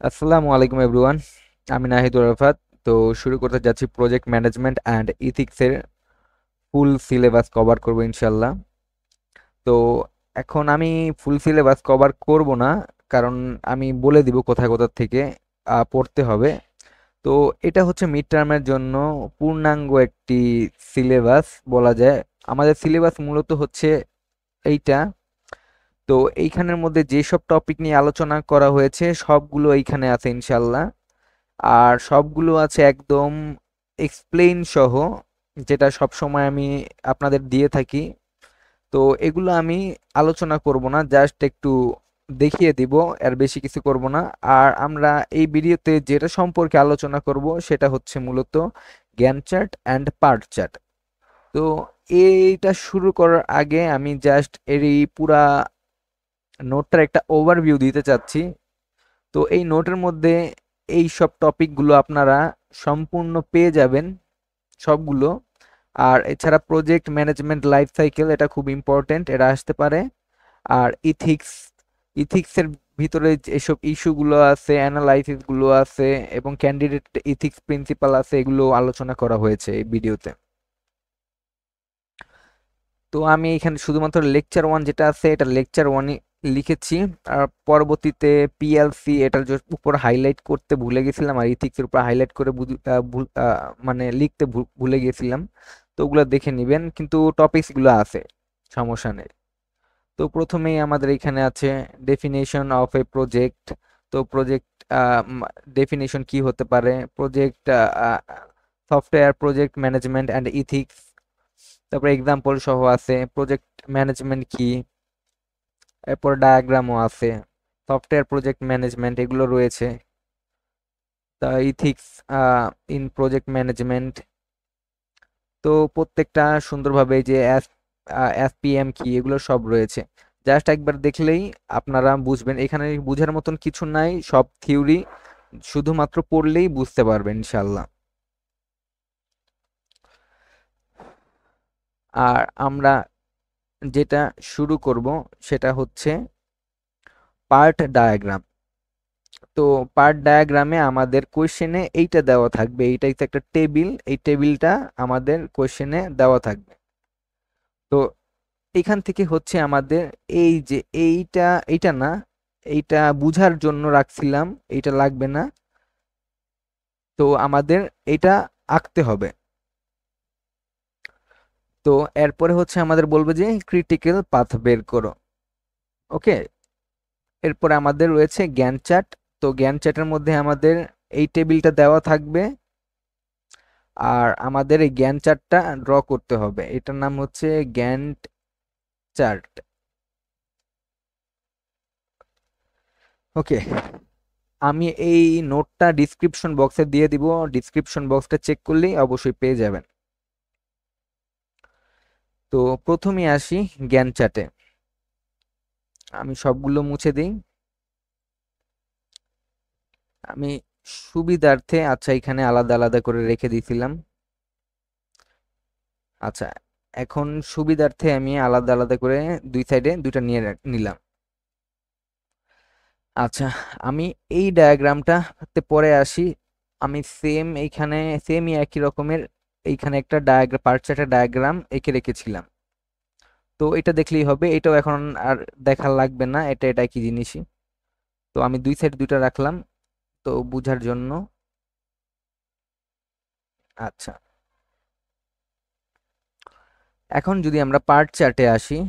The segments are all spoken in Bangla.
আসসালামু আলাইকুম এভরিওয়ান। আমি নাহিদুর রাফাত। তো শুরু করতে যাচ্ছি প্রজেক্ট ম্যানেজমেন্ট অ্যান্ড ইথিক্সের ফুল সিলেবাস কভার করব ইনশাল্লাহ। তো এখন আমি ফুল সিলেবাস কভার করব না, কারণ আমি বলে দিব কোথায় কোথা থেকে পড়তে হবে। তো এটা হচ্ছে মিড টার্মের জন্য পূর্ণাঙ্গ একটি সিলেবাস বলা যায়। আমাদের সিলেবাস মূলত হচ্ছে এইটা। তো এইখানের মধ্যে যেসব টপিক নিয়ে আলোচনা করা হয়েছে সবগুলো এইখানে আছে ইনশাল্লাহ। আর সবগুলো আছে একদম এক্সপ্লেইন সহ, যেটা সব সময় আমি আপনাদের দিয়ে থাকি। তো এগুলো আমি আলোচনা করব না, জাস্ট একটু দেখিয়ে দিব, এর বেশি কিছু করব না। আর আমরা এই ভিডিওতে যেটা সম্পর্কে আলোচনা করব সেটা হচ্ছে মূলত গ্যান চার্ট অ্যান্ড পার্ট চার্ট। তো এইটা শুরু করার আগে আমি জাস্ট এর এই পুরা নোটটার একটা ওভারভিউ দিতে চাচ্ছি। তো এই নোটের মধ্যে এই সব টপিকগুলো আপনারা সম্পূর্ণ পেয়ে যাবেন সবগুলো। আর এছাড়া প্রজেক্ট ম্যানেজমেন্ট লাইফ সাইকেল, এটা খুব ইম্পর্টেন্ট, এটা আসতে পারে। আর ইথিক্সের ভিতরে যেসব ইস্যুগুলো আছে, অ্যানালাইসিস গুলো আছে, এবং ক্যান্ডিডেট ইথিক্স প্রিন্সিপাল আছে, এগুলো আলোচনা করা হয়েছে এই ভিডিওতে। তো আমি এখানে শুধুমাত্র লেকচার ওয়ান যেটা আছে এটা লেকচার ওয়ানই লিখেছি। আর পরবর্তীতে পিএলসি এটার উপর হাইলাইট করতে ভুলে গেছিলাম, আর ইথিক্সের উপর হাইলাইট করে মানে লিখতে ভুলে গেছিলাম। তো ওগুলো দেখে নিবেন, কিন্তু টপিকস গুলো আছে, সমস্যা নেই। তো প্রথমেই আমাদের এখানে আছে ডেফিনেশন অফ এ প্রজেক্ট। তো প্রজেক্ট ডেফিনেশন কি হতে পারে, project software project management and ethics. তারপর এক্সাম্পল সহ আছে প্রজেক্ট ম্যানেজমেন্ট কি, এরপর ডায়াগ্রামও আছে, সফটওয়্যার প্রজেক্ট ম্যানেজমেন্ট এগুলো রয়েছে। তা ইথিক্স ইন প্রজেক্ট ম্যানেজমেন্ট। তো প্রত্যেকটা সুন্দরভাবে এই যে এসপিএম কি এগুলো সব রয়েছে। জাস্ট একবার দেখলেই আপনারা বুঝবেন, এখানে বুঝার মতন কিছু নাই, সব থিওরি, শুধুমাত্র পড়লেই বুঝতে পারবেন ইনশাল্লাহ। আর আমরা যেটা শুরু করব সেটা হচ্ছে পার্ট ডায়াগ্রাম। তো পার্ট ডায়াগ্রামে আমাদের কোশ্চেনে এইটা দেওয়া থাকবে, এইটাই তো একটা টেবিল, এই টেবিলটা আমাদের কোশ্চেনে দেওয়া থাকবে। তো এখান থেকে হচ্ছে আমাদের এই যে এইটা, এইটা না, এইটা বুঝার জন্য রাখছিলাম, এইটা লাগবে না। তো আমাদের এটা আঁকতে হবে। তো এরপরে হচ্ছে আমাদের বলবে যে ক্রিটিক্যাল পাথ বের করো। ওকে, এরপরে আমাদের রয়েছে গ্যান চার্ট। তো গ্যান চার্টের মধ্যে আমাদের এই টেবিলটা দেওয়া থাকবে, আর আমাদের এই গ্যান চার্টটা ড্র করতে হবে। এটার নাম হচ্ছে গ্যান্ট চার্ট। ওকে, আমি এই নোটটা ডিসক্রিপশন বক্সে দিয়ে দিব, ডিসক্রিপশন বক্সটা চেক করলেই অবশ্যই পেয়ে যাবেন। তো প্রথমে আসি জ্ঞান চার্টে। আমি সবগুলো মুছে দিই আমি সুবিধার্থে। আচ্ছা, এখানে আলাদা আলাদা করে রেখে দিয়েছিলাম। আচ্ছা, এখন সুবিধার্থে আমি আলাদা আলাদা করে দুই সাইডে দুইটা নিয়ে নিলাম। আচ্ছা, আমি এই ডায়াগ্রামটাতে পরে আসি। আমি সেম এইখানে সেমই একই রকমের এইখানে একটা ডায়াগ্রাম, পার্ট চার্টের ডায়াগ্রাম এঁকে রেখেছিলাম। তো এটা দেখলেই হবে, এটাও এখন আর দেখা লাগবে না, এটা এটা একই জিনিসই। তো আমি দুই সাইড দুইটা রাখলাম তো বুঝার জন্য। আচ্ছা, এখন যদি আমরা পার্ট চার্টে আসি,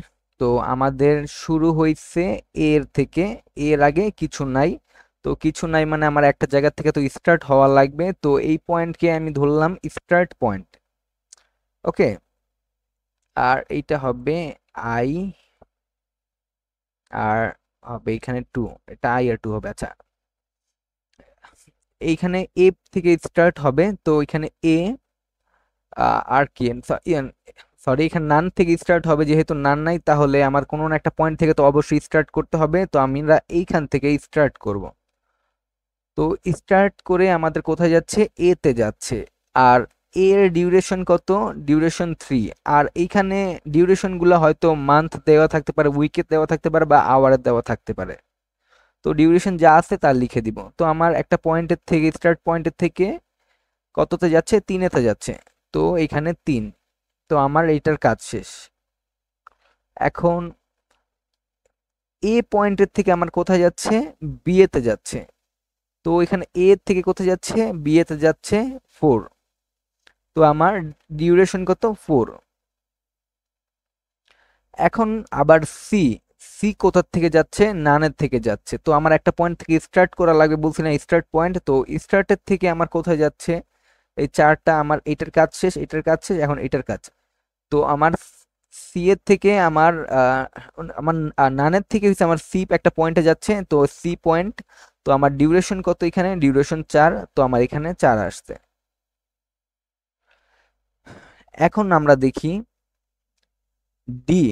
তো আমাদের শুরু হইছে এর থেকে, এর আগে কিছু নাই। তো কিছু নাই মানে আমার একটা জায়গা থেকে তো স্টার্ট হওয়া লাগবে, তো এই পয়েন্টকে আমি ধরলাম স্টার্ট পয়েন্ট। ওকে, আর এইটা হবে আই, আর হবে এখানে টু, এটা আই আর টু হবে। আচ্ছা, এইখানে এ থেকে স্টার্ট হবে, তো এখানে এ আর কি, সরি, এখানে নান থেকে স্টার্ট হবে, যেহেতু নান নাই তাহলে আমার কোনো না একটা পয়েন্ট থেকে তো অবশ্যই স্টার্ট করতে হবে, তো আমরা এইখান থেকে স্টার্ট করব। তো স্টার্ট করে আমাদের কোথায় যাচ্ছে, এ তে যাচ্ছে। আর এর ডিউরেশন কত, ডিউরেশন 3। আর এইখানে ডিউরেশন গুলো হয়তো মান্থ দেওয়া থাকতে পারে, উইকে দেওয়া থাকতে পারে, বা আওয়ারে দেওয়া থাকতে পারে। তো ডিউরেশন যা আছে তা লিখে দিব। তো আমার একটা পয়েন্টের থেকে, স্টার্ট পয়েন্টের থেকে কততে যাচ্ছে, 3-এতে যাচ্ছে। তো এখানে 3। তো আমার এইটার কাজ শেষ। এখন এ পয়েন্টের থেকে আমার কোথায় যাচ্ছে, বি এতে যাচ্ছে। তো এখানে এ থেকে কোথায় যাচ্ছে, বি এতে যাচ্ছে 4। তো আমার ডিউরেশন কত, 4। এখন আবার সি, সি কোথার থেকে যাচ্ছে, নানের থেকে যাচ্ছে। তো আমার একটা পয়েন্ট থেকে স্টার্ট করা লাগবে, বলছি না স্টার্ট পয়েন্ট। তো স্টার্টের থেকে আমার কোথায় যাচ্ছে, এই চারটা, আমার এটার কাজ শেষ, এটার কাজ শেষ, এখন এটার কাজ। তো আমার সি এর থেকে আমার আমার নানের থেকে হচ্ছে আমার সি একটা পয়েন্টে যাচ্ছে, তো সি পয়েন্ট। তো আমার ডিউরেশন কত, এখানে ডিউরেশন 4। তো আমার এখানে 4 আসছে। এখন আমরা দেখি ডি,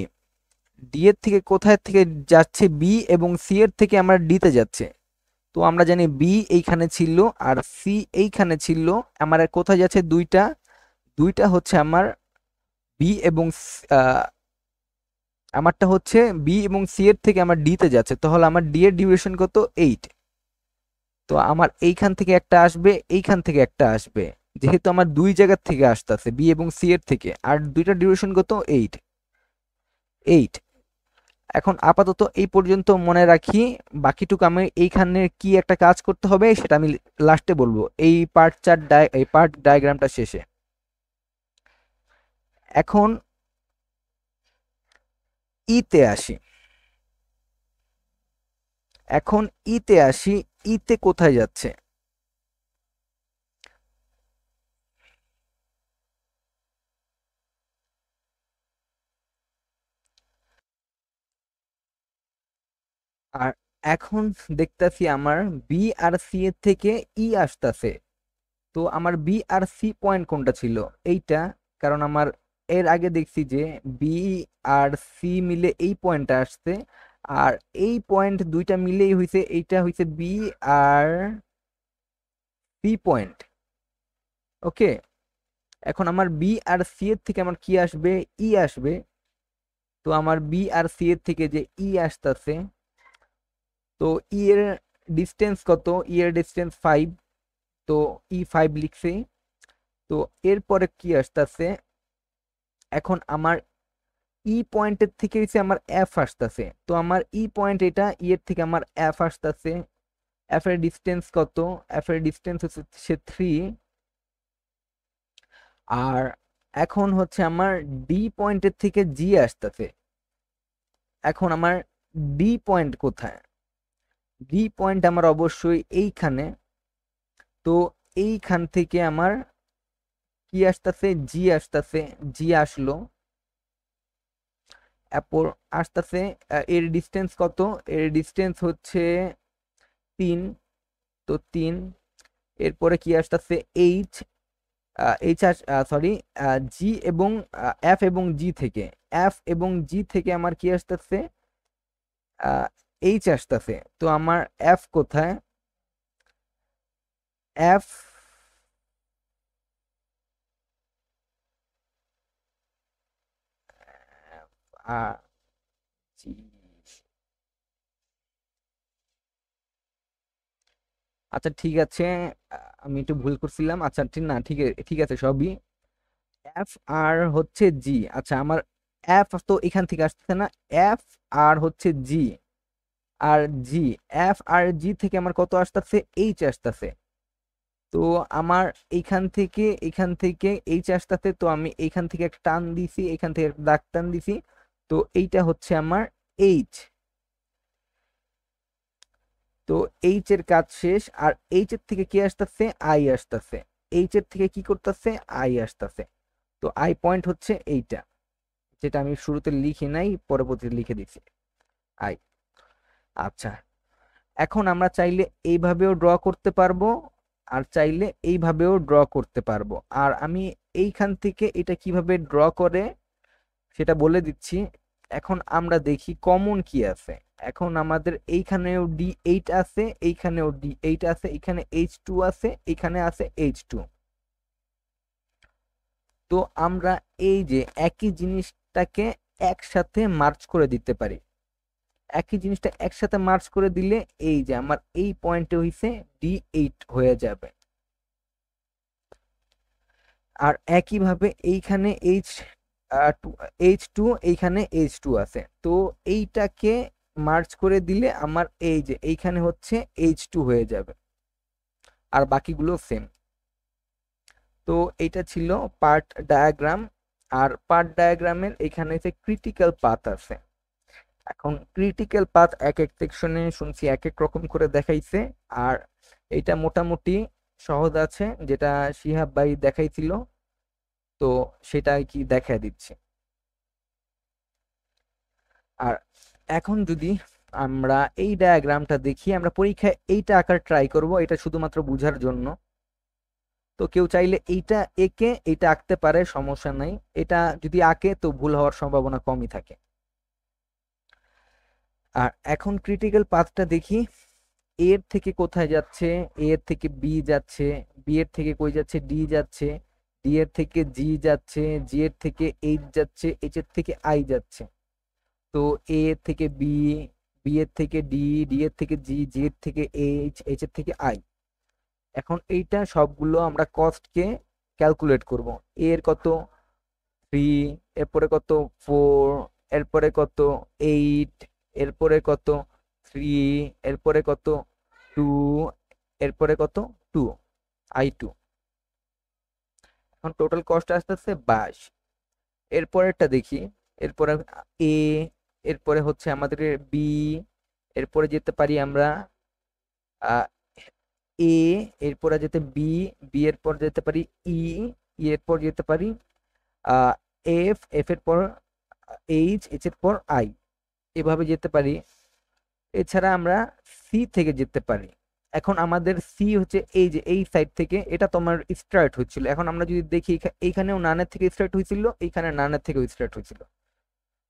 ডি এর থেকে কোথায় থেকে যাচ্ছে, বি, এবং সি এর থেকে আমার ডি তে যাচ্ছে। তো আমরা জানি বি এইখানে ছিল আর সি এইখানে ছিল। আমার কোথায় যাচ্ছে, দুইটা, দুইটা হচ্ছে আমার বি এবং আমারটা হচ্ছে বি এবং সি এর থেকে আমার ডি তে যাচ্ছে। তাহলে আমার ডি এর ডিউরেশন কত, 8। তো আমার এইখান থেকে একটা আসবে, এইখান থেকে একটা আসবে, যেহেতু আমার দুই জায়গার থেকে আসতেছে, বি এবং সি এর থেকে, আর দুইটা ডিউরেশন কত, 8। 8। এখন আপাতত এই পর্যন্ত মনে রাখি। বাকিটুকু আমি এইখানে কি একটা কাজ করতে হবে সেটা আমি লাস্টে বলবো, এই এই পার্ট ডায়াগ্রামটা শেষে। এখন ইতে আসি। এখন ইতে আসি, ইতে কোথায় যাচ্ছে, আর এখন দেখতাছি আমার বি আর সি এর থেকে ই আসতেছে। তো আমার বি আর সি পয়েন্ট কোনটা ছিল, এইটা। কারণ আমার এর আগে দেখছি যে বি আর সি মিলে এই পয়েন্টটা আসছে, আর এই পয়েন্ট দুইটা মিলেই হইছে, এইটা হইছে বি আর সি পয়েন্ট। ওকে। এখন আমার বি আর সি এর থেকে আমার কি আসবে, ই আসবে। তো আমার বি আর সি এর থেকে যে ই আসতেছে, তো ই এর ডিস্টেন্স কত, ই এর ডিস্টেন্স 5। তো ই 5 লিখছি। তো এরপরে কি আসতেছে, এখন আমার ই পয়েন্টের থেকে হচ্ছে আমার এফ আসতেছে। তো আমার ই পয়েন্ট এটা, ই এর থেকে আমার এফ আসতেছে। এফ এর ডিস্টেন্স কত, এফ এর ডিস্টেন্স হচ্ছে 3। আর এখন হচ্ছে আমার ডি পয়েন্টের থেকে জি আসতেছে। এখন আমার ডি পয়েন্ট কোথায়, ডি পয়েন্ট আমার অবশ্যই এইখানে। তো এইখান থেকে আমার কি আসতেছে, জি আসতেছে। জি আসলো, এরপর আসতেছে এর ডিস্টেন্স কত, এর ডিস্টেন্স হচ্ছে 3। তো 3। এরপরে কি আসতেছে, এইচ, এইচ, সরি, জি এবং এফ এবং জি থেকে, এফ এবং জি থেকে আমার কি আসতেছে, এইচ আসতেছে। তো আমার এফ কোথায়, এফ, জি, আচ্ছা ঠিক আছে, আমি একটু ভুল করছিলাম। আচ্ছা ঠিক না, ঠিক আছে সবই। এফ আর হচ্ছে জি। আচ্ছা আমার এফ তো এখান থেকে আসতেছে না, এফ আর হচ্ছে জি, আর জি, এফ আর জি থেকে আমার কত আসতেছে, এইচ আসতেছে। তো আমার এইখান থেকে এইচ আসতেছে। তো আমি এইখান থেকে একটা টান দিছি, এইখান থেকে একটা দাগ টান দিছি। তো এইটা হচ্ছে আমার এইচ। তো এইচ এর কাজ শেষ। আর এইচ এর থেকে কি আসতেছে, আই আসতেছে। এইচ এর থেকে কি করতেছে, আই আসতেছে। তো আই পয়েন্ট হচ্ছে এইটা, যেটা আমি শুরুতে লিখি নাই, পরবর্তীতে লিখে দিচ্ছি, আই। আচ্ছা, এখন আমরা চাইলে এইভাবেও ড্র করতে পারবো, আর চাইলে এইভাবেও ড্র করতে পারবো। আর আমি এইখান থেকে এটা কিভাবে ড্র করে সেটা বলে দিচ্ছি। এখন আমরা দেখি কমন কি আছে। এখন আমাদের এইখানেও ডি8 আছে, এইখানেও ডি8 আছে, এখানে এইচ2 আছে, এখানে আছে এইচ2। তো আমরা এই যে একই জিনিসটাকে একসাথে মার্চ করে দিতে পারি। একই জিনিসটা একসাথে মার্চ করে দিলে এই যে আমার এই পয়েন্টে হইছে D8 হয়ে যাবে। আর একইভাবে এইখানে H2, এইখানে H2 আছে, তো এইটাকে মার্চ করে দিলে আমার এই যে এইখানে হচ্ছে H2 হয়ে যাবে, আর বাকিগুলো সেম। তো এটা ছিল পার্ট ডায়াগ্রাম। আর পার্ট ডায়াগ্রামের এখানে যে ক্রিটিক্যাল পাথ আছে, এখন ক্রিটিক্যাল পাথ এক এক সেকশনে শুনছি এক এক রকম করে দেখাইছে। আর এটা মোটামুটি সহজ আছে, যেটা শিহাব ভাই দেখাইছিল, তো সেটা কি দেখা দিচ্ছে। আর এখন যদি আমরা এই ডায়াগ্রামটা দেখি, আমরা পরীক্ষায় এইটা আঁকার ট্রাই করব, এটা শুধুমাত্র বুঝার জন্য। তো কেউ চাইলে এইটা এঁকে এইটা আঁকতে পারে, সমস্যা নাই। এটা যদি আঁকে তো ভুল হওয়ার সম্ভাবনা কমই থাকে। আর এখন ক্রিটিক্যাল পাথটা দেখি, এর থেকে কোথায় যাচ্ছে, এ এর থেকে বি যাচ্ছে, বি এর থেকে কই যাচ্ছে, ডি যাচ্ছে, ডি এর থেকে জি যাচ্ছে, জি এর থেকে এইচ যাচ্ছে, এইচ এর থেকে আই যাচ্ছে। তো এ এর থেকে বি, বি এর থেকে ডি, ডি এর থেকে জি, জি এর থেকে এইচ, এইচ এর থেকে আই। এখন এইটা সবগুলো আমরা কস্টকে ক্যালকুলেট করব। এর কত 3, এরপরে কত 4, এরপরে কত 8, এরপরে কত 3, এরপরে কত 2, এরপরে কত 2, I2। এখন টোটাল কস্ট আসতেছে 22। এরপরেরটা দেখি, এরপরে এ, এরপরে হচ্ছে আমাদের বি, এরপরে যেতে পারি আমরা এ, এরপরে যেতে বি, বি এর পর যেতে পারি ই, ই এর পর যেতে পারি এফ, এফ এর পর এইচ, এইচ এর পর আই, এভাবে যেতে পারি। এছাড়া আমরা সি থেকে যেতে পারি। এখন আমাদের সি হচ্ছে এই যে এই সাইড থেকে, এটা তোমার স্টার্ট হচ্ছিল। এখন আমরা যদি দেখি এইখানেও নানের থেকে স্টার্ট হয়েছিল, এইখানে নানের থেকেও স্টার্ট হয়েছিল।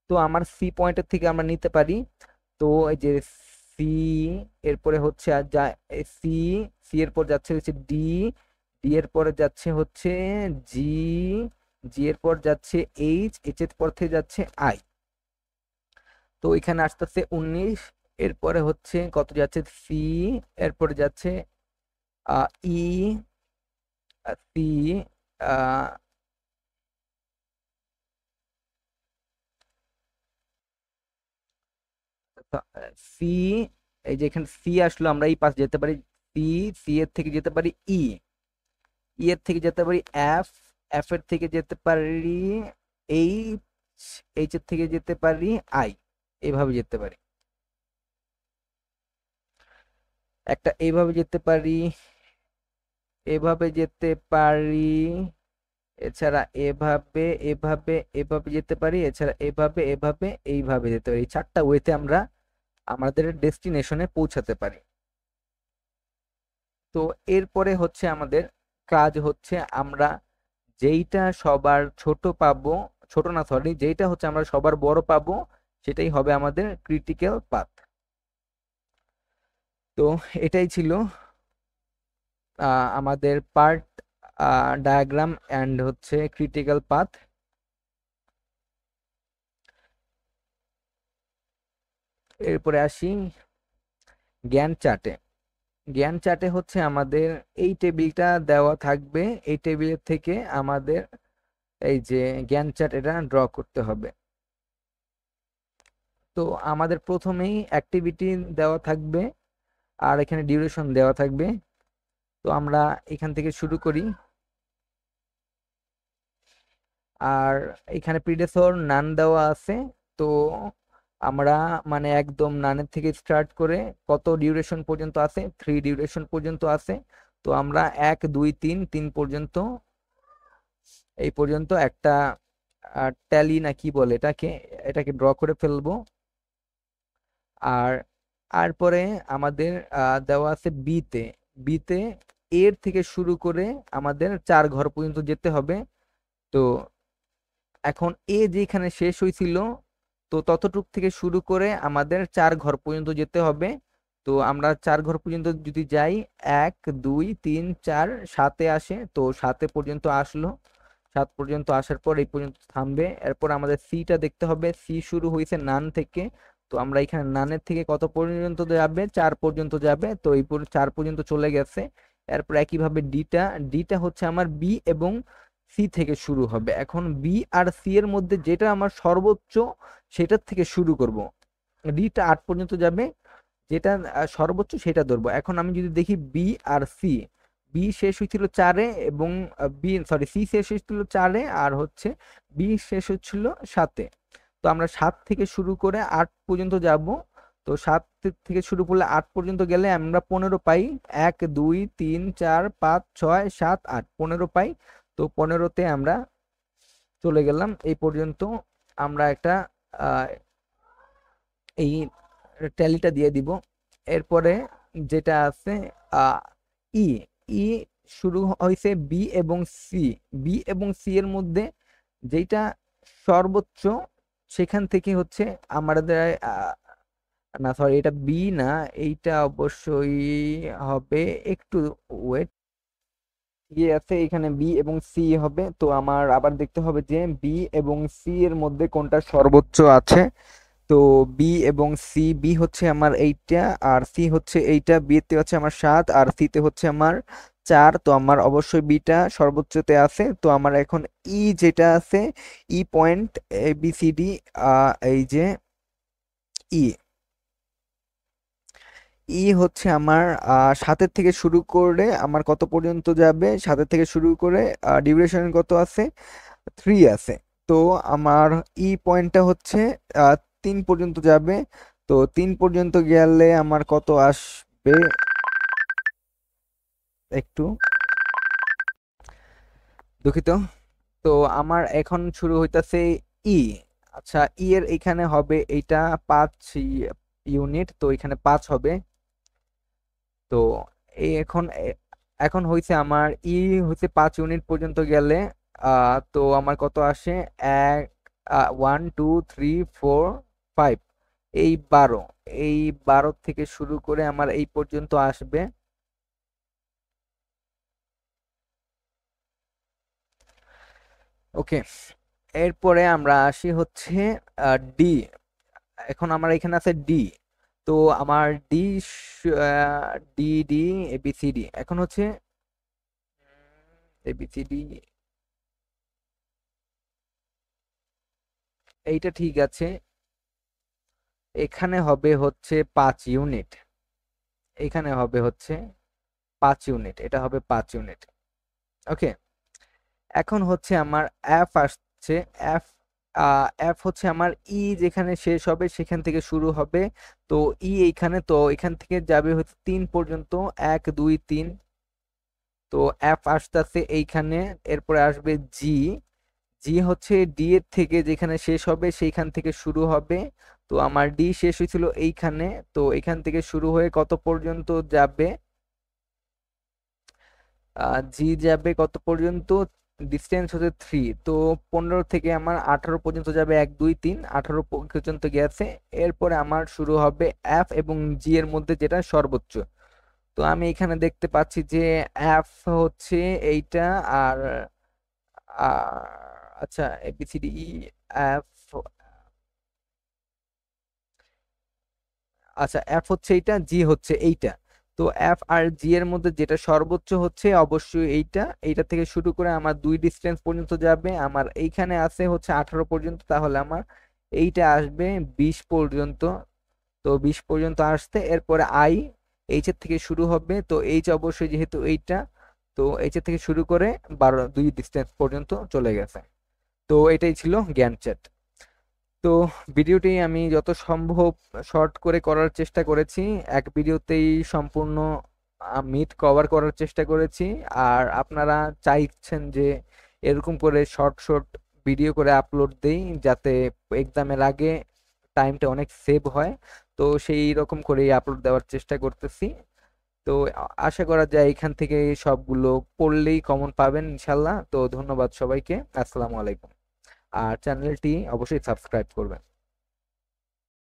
তো আমার সি পয়েন্টের থেকে আমরা নিতে পারি। তো এই যে সি, এরপরে হচ্ছে আর যা সি, সি এর পর যাচ্ছে হচ্ছে ডি, ডি এর পরে যাচ্ছে হচ্ছে জি, জি এর পর যাচ্ছে এইচ, এইচ এর পর থেকে যাচ্ছে আই। তো এখানে আসতেছে 19। এরপরে হচ্ছে কত যাচ্ছে সি, এরপরে যাচ্ছে ই, সি, সি, এই যে এখানে সি আসলো, আমরা এই পাশে যেতে পারি সি, সি এর থেকে যেতে পারি ই, ই এর থেকে যেতে পারি এফ, এফ এর থেকে যেতে পারি এইচ, এইচ এর থেকে যেতে পারি আই, এইভাবে যেতে পারি। একটা এইভাবে যেতে পারি, এভাবে যেতে পারি, এছাড়া এভাবে, এভাবে, এভাবে যেতে পারি, এছাড়া এভাবে, এভাবে, এইভাবে যেতে পারি। এই চারটা ওয়েতে আমরা আমাদের ডেস্টিনেশনে পৌঁছাতে পারি। তো এরপরে হচ্ছে আমাদের কাজ হচ্ছে আমরা যেইটা সবার ছোট পাবো, ছোট না সরি, যেইটা হচ্ছে আমরা সবার বড় পাবো, সেটাই হবে আমাদের ক্রিটিক্যাল পাথ। তো এটাই ছিল আমাদের পার্ট ডায়াগ্রাম অ্যান্ড হচ্ছে ক্রিটিক্যাল পাথ। এরপরে আসি জ্ঞান চার্টে। জ্ঞান চার্টে হচ্ছে আমাদের এই টেবিলটা দেওয়া থাকবে, এই টেবিলের থেকে আমাদের এই যে জ্ঞান চার্ট এটা ড্র করতে হবে। তো আমাদের প্রথমেই অ্যাক্টিভিটি দেওয়া থাকবে, আর এখানে ডিউরেশন দেওয়া থাকবে। তো আমরা এখান থেকে শুরু করি। আর এখানে প্রিডেসর নান দেওয়া আছে। তো আমরা মানে একদম নানের থেকে স্টার্ট করে কত ডিউরেশন পর্যন্ত আছে, 3 ডিউরেশন পর্যন্ত আছে। তো আমরা 1, 2, 3, 3 পর্যন্ত, এই পর্যন্ত একটা ট্যালি না কি বলে এটাকে, এটাকে ড্র করে ফেলবো। আর তারপরে আমাদের দেওয়া আছে বিতে, বিতে এর থেকে শুরু করে আমাদের 4 ঘর পর্যন্ত যেতে হবে। তো এখন এ যেখানে শেষ হয়েছিল, তো ততটুক থেকে শুরু করে আমাদের 4 ঘর পর্যন্ত যেতে হবে। তো আমরা 4 ঘর পর্যন্ত যদি যাই, 1, 2, 3, 4, 7-এ আসে, তো 7 পর্যন্ত আসলো। 7 পর্যন্ত আসার পর এই পর্যন্ত থামবে। এরপর আমাদের সিটা দেখতে হবে, সি শুরু হয়েছে নান থেকে। তো আমরা এখানে নানের থেকে কত পর্যন্ত যাবে, 4 পর্যন্ত যাবে, তো এই 4 পর্যন্ত চলে গেছে। এরপর একইভাবে ডিটা, ডিটা হচ্ছে আমার বি এবং সি থেকে শুরু হবে। এখন বি আর সি এর মধ্যে যেটা আমার সর্বোচ্চ সেটার থেকে শুরু করব। ডিটা 8 পর্যন্ত যাবে, যেটা সর্বোচ্চ সেটা ধরবো। এখন আমি যদি দেখি বি আর সি, বি শেষ হয়েছিল 4-এ এবং সি শেষ হয়েছিল 4-এ আর হচ্ছে বি শেষ হচ্ছিল 7-এ। তো আমরা 7 থেকে শুরু করে 8 পর্যন্ত যাব। তো 7 থেকে শুরু করলে 8 পর্যন্ত গেলে আমরা 15 পাই। 1 2 3 4 5 6 7 8, 15 পাই। তো 15-তে আমরা চলে গেলাম এই পর্যন্ত। আমরা একটা আহ, এই ট্যালিটা দিয়ে দিব। এরপরে যেটা আছে ই, ই শুরু হয়েছে বি এবং সি, বি এবং সি এর মধ্যে যেটা সর্বোচ্চ সেখান থেকে হচ্ছে আমাদের না সরি, এটা বি না, এইটা অবশ্যই হবে, একটু ওয়েট, ইয়ে আছে এখানে বি এবং সি হবে। তো আমার আবার দেখতে হবে যে বি এবং সি এর মধ্যে কোনটা সর্বোচ্চ আছে। তো বি এবং সি, বি হচ্ছে আমার এইটা আর সি হচ্ছে এইটা, বি তে হচ্ছে আমার 7 আর সি তে হচ্ছে আমার 4। তো আমার অবশ্যই বিটা সর্বোচ্চতে আছে। তো আমার এখন ই যেটা আছে, ই point A B C D, এই যে ই, ই হচ্ছে আমার 7-এর থেকে শুরু করে আমার কত পর্যন্ত যাবে, 7-এর থেকে শুরু করে ডিউরেশন কত আছে, 3 আছে। তো আমার ই পয়েন্টটা হচ্ছে 3 পর্যন্ত যাবে। তো 3 পর্যন্ত গেলে আমার কত আসবে, একটু দুঃখিত। তো আমার এখন শুরু হইতাছে ই। আচ্ছা, ই এর এখানে হবে এইটা 5 ইউনিট, তো এখানে 5 হবে। তো এই এখন এখন হইছে আমার ই হইছে 5 ইউনিট পর্যন্ত গেলে তো আমার কত আসে, এক 1 2 3 4 5, এই 12, এই 12 থেকে শুরু করে আমার এই পর্যন্ত আসবে। ওকে, এরপরে আমরা আসি হচ্ছে ডি। এখন আমার এখানে আছে ডি। তো আমার ডি, ডি ডি এবিসিডি, এখন হচ্ছে এবিসিডি, এইটা ঠিক আছে। এখানে হবে হচ্ছে 5 ইউনিট, এখানে হবে হচ্ছে 5 ইউনিট, এটা হবে 5 ইউনিট। ওকে, এখন হচ্ছে আমার এফ আসছে। এফ, এফ হচ্ছে আমার ই যেখানে শেষ হবে সেখান থেকে শুরু হবে। তো ই এইখানে, তো এখান থেকে যাবে হচ্ছে 3 পর্যন্ত, 1 2 3। তো এফ আসতেছে এইখানে। এরপরে আসবে জি, জি হচ্ছে ডি এর থেকে যেখানে শেষ হবে সেইখান থেকে শুরু হবে। তো আমার ডি শেষ হয়েছিল এইখানে, তো এখান থেকে শুরু হয়ে কত পর্যন্ত যাবে, জি যাবে কত পর্যন্ত, ডিস্টেন্স হচ্ছে 3। তো 15 থেকে আমার 18 পর্যন্ত যাবে, 1 2 3, 18 পর্যন্ত গেছে। এরপরে আমার শুরু হবে এফ এবং জি এর মধ্যে যেটা সর্বোচ্চ। তো আমি এখানে দেখতে পাচ্ছি যে এফ হচ্ছে এইটা আর আচ্ছা এবিসিডি ই এফ, আচ্ছা এফ হচ্ছে এইটা, জি হচ্ছে এইটা। তো এফ আর জি এর মধ্যে যেটা সর্বোচ্চ হচ্ছে অবশ্যই এইটা, এইটা থেকে শুরু করে আমার 2 ডিস্টেন্স পর্যন্ত যাবে। আমার এইখানে আছে হচ্ছে 18 পর্যন্ত, তাহলে আমার এইটা আসবে 20 পর্যন্ত। তো 20 পর্যন্ত আসতে এরপরে আই, এইচ এর থেকে শুরু হবে। তো এইচ অবশ্যই যেহেতু এইটা, তো এইচ এর থেকে শুরু করে 2 ডিস্টেন্স পর্যন্ত চলে গেছে। তো এটাই ছিল জ্ঞান চ্যাট। তো ভিডিওটি আমি যত সম্ভব শর্ট করে করার চেষ্টা করেছি, এক ভিডিওতেই সম্পূর্ণ মিট কভার করার চেষ্টা করেছি। আর আপনারা চাইছেন যে এরকম করে শর্ট শর্ট ভিডিও করে আপলোড দেই, যাতে এক্সামের আগে টাইমটা অনেক সেভ হয়। তো সেই রকম করেই আপলোড দেওয়ার চেষ্টা করতেছি। তো আশা করা যায় এখান থেকে সবগুলো পড়লেই কমন পাবেন ইনশাল্লাহ। তো ধন্যবাদ সবাইকে, আসসালামু আলাইকুম। আর চ্যানেলটি অবশ্যই সাবস্ক্রাইব করবেন।